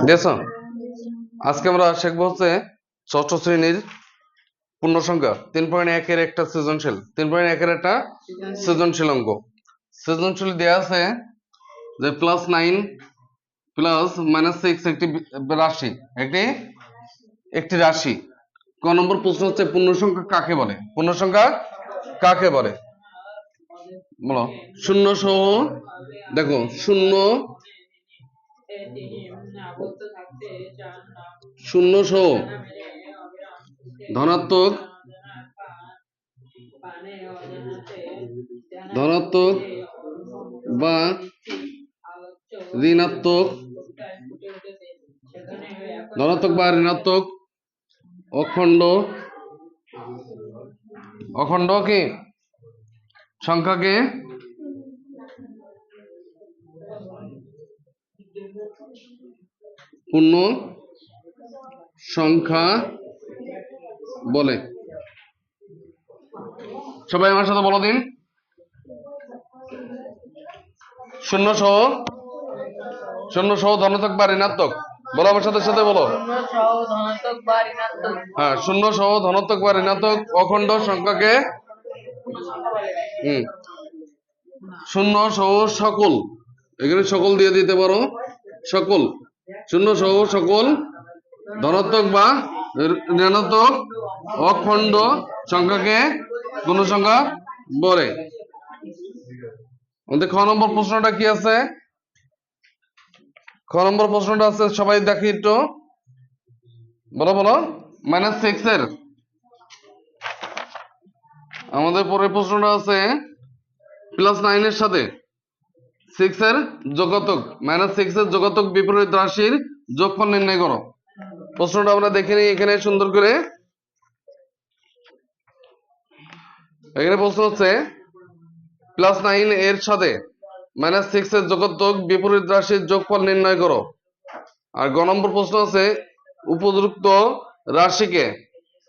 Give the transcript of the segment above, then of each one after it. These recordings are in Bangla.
দেখো আজকে আমরা শিখবো হচ্ছে ষষ্ঠ শ্রেণীর পূর্ণ সংখ্যা 3.1 এর একটা সৃজনশীল 3.1 এর একটা সৃজনশীল অঙ্ক। সৃজনশীল দেয়া আছে যে +9 প্লাস -6 একটি রাশি, একটি রাশি। ক নম্বর প্রশ্ন হচ্ছে পূর্ণ সংখ্যা কাকে বলে? পূর্ণ সংখ্যা কাকে বলে বলো। শূন্য সহ দেখো শূন্য সহ ধনাত্মক বা ঋণাত্মক অখণ্ড কি সংখ্যাকে পূর্ণ সংখ্যা বলে। সবাই আমার সাথে বলো দিন। শূন্য সহ ধনাত্মক বা ঋণাত্মক, বলো আমার সাথে সাথে বলো। হ্যাঁ, শূন্য সহ ধনাত্মক বা ঋণাত্মক অখণ্ড সংখ্যাকে শূন্য সহ সকল, এখানে সকল দিয়ে দিতে পারো, সকল শূন্য সহ সকল ধনাত্মক বা ঋণাত্মক অখণ্ড সংখ্যাকে পূর্ণ সংখ্যা বলে। আমাদের খ নম্বর প্রশ্নটা কি আছে? খ নম্বর প্রশ্নটা আছে, সবাই দেখি একটু, বলো বলো। -6 এর আমাদের পরের প্রশ্নটা আছে +9 এর সাথে 6 এর যোগফল, -6 এর যোগফল বিপরীত রাশির যোগফল নির্ণয় করো। প্রশ্নটা আমরা দেখে নিই এখানে সুন্দর করে। এখানে প্রশ্ন হচ্ছে +9 এর সাথে -6 এর যোগফল বিপরীত রাশির যোগফল নির্ণয় করো। আর গ নম্বর প্রশ্ন আছে উপযুক্ত রাশিকে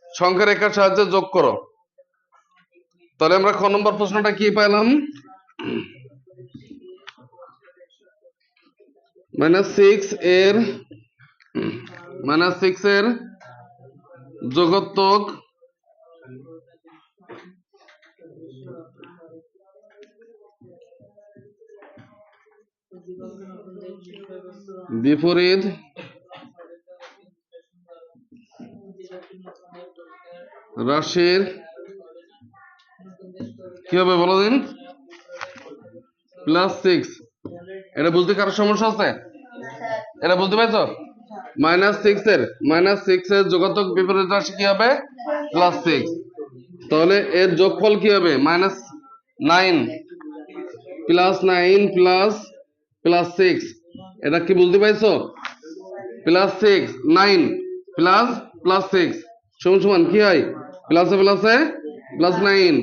সংখ্যা রেখার সাহায্যে যোগ করো। তাহলে আমরা খ নম্বর প্রশ্নটা কি পেলাম? -6 এর যোগফল বিপরীত রাশির কি হবে বলো দিন। +6, এটা বুঝতে কারো সমস্যা আছে? এটা বুঝতে পারছো? -6 এর যোগফল বিপরীত রাশি কি হবে? +6। তাহলে এর যোগফল কি হবে? -9 +9 এটা কি বুঝতে পারছো? +6 9 +6 সমান কি হয়? প্লাসে প্লাসে +9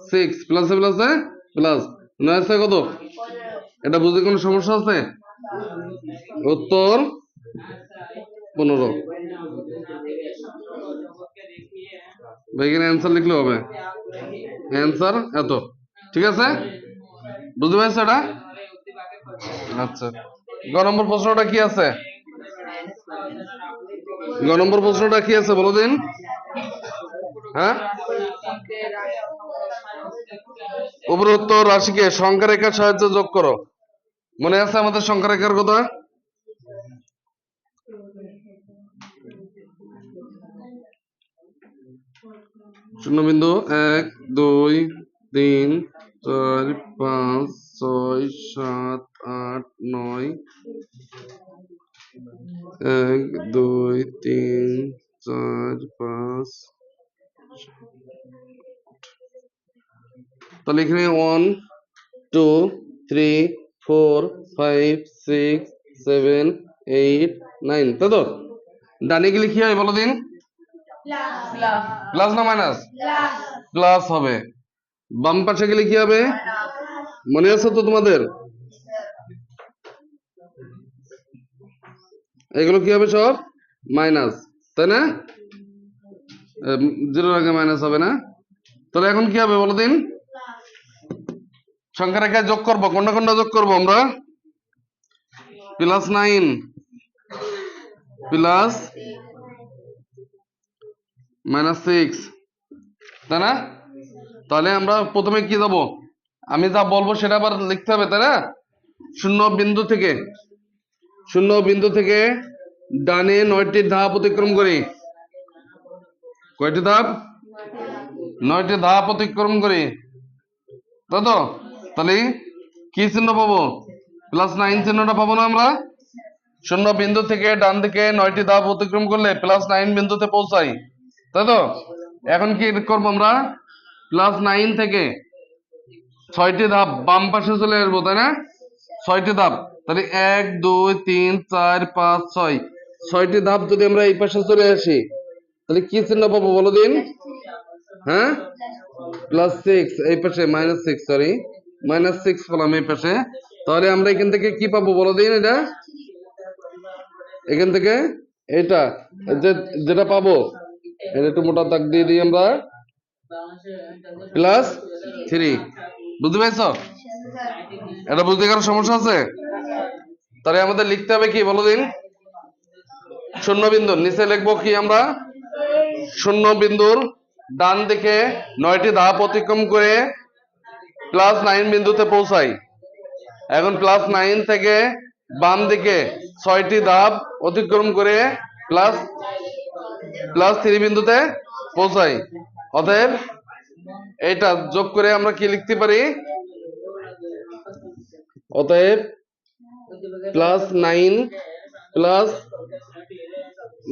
+6 প্লাসে প্লাসে প্লাস 9 কত? এটা বুঝতে কোনো সমস্যা আছে? উত্তর 15। এখানে অ্যান্সার লিখলে হবে, অ্যান্সার এত। ঠিক আছে, বুঝতে পারছো এটা? আচ্ছা, গ নম্বর প্রশ্নটা কি আছে? গ নম্বর প্রশ্নটা কি আছে বলো দিন। হ্যাঁ, উপরোক্ত রাশিকে সংখ্যা রেখার সাহায্যে যোগ করো। মনে আছে আমাদের সংখ্যা রেখার কথা? শূন্যবিন্দু 1 2 3 4 5 6 7 8 9 1 2 3 4 5। তাহলে এখানে 1 2 3 4 5 6 7 8 9, তাই তো? ডানে গেলে কি হয় বলো দিন? প্লাস না মাইনাস? প্লাস হবে। বাম পাশে গেলে কি হবে? মনে আছে তো তোমাদের? এগুলো কি হবে? সব মাইনাস, তাই না? জিরোর আগে মাইনাস হবে না? তাহলে এখন কি হবে বলো দিন? সংখ্যা রেখায় যোগ করবো, কোনটা কোনটা যোগ করবো আমরা? প্লাস 9 প্লাস -6, তাই না? তাহলে আমরা প্রথমে কি যাব, আমি যা বলবো সেটা আবার লিখতে হবে, তাই না? শূন্য বিন্দু থেকে ডানে 9টি ধাপ অতিক্রম করি। কয়টি ধাপ? 9টি ধাপ অতিক্রম করি, তাই তো? তাহলে কি চিহ্ন পাবো? +9 চিহ্নটা পাবো না আমরা? শূন্য বিন্দু থেকে ডান দিকে 9টি ধাপ অতিক্রম করলে +9 বিন্দুতে পৌঁছাই, তাই তো? এখন কি করবো আমরা? +9 থেকে 6টি ধাপ বাম পাশে চলে আসবো, তাই না? 6টি ধাপ, তাহলে 1 2 3 4 5 6, 6টি ধাপ যদি আমরা এই পাশে চলে আসি তাহলে কি চিহ্ন পাবো বলো দিন? হ্যাঁ, +6, এই পাশে -6, সরি -6 পেলাম এই পাশে। তাহলে আমরা এখান থেকে কি পাবো বলো দিন? এটা এখান থেকে এটা যেটা পাবো, এটা একটু মোটা দাগ দিয়ে দিই আমরা, +3। বুঝতে পেরেছো? এটা বুঝতে কারো সমস্যা আছে? তাহলে আমাদের লিখতে হবে কি বলো দিন? শূন্য বিন্দুর নিচে লিখবো কি আমরা? শূন্য বিন্দুর ডান দিকে 9টি ধাপ অতিক্রম করে +9 বিন্দুতে পৌঁছাই। এখন +9 থেকে বাম দিকে 6টি ধাপ অতিক্রম করে +3 বিন্দুতে পৌঁছাই। অতএব এটা যোগ করে আমরা কি লিখতে পারি? অতএব +9 প্লাস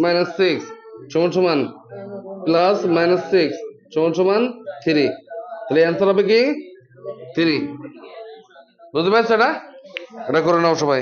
-6 সমান সমান +-6 সমান সমান 3। তাহলে অ্যান্সার হবে কি 3। বুঝতে পারছো? এটা এটা করে নাও সবাই।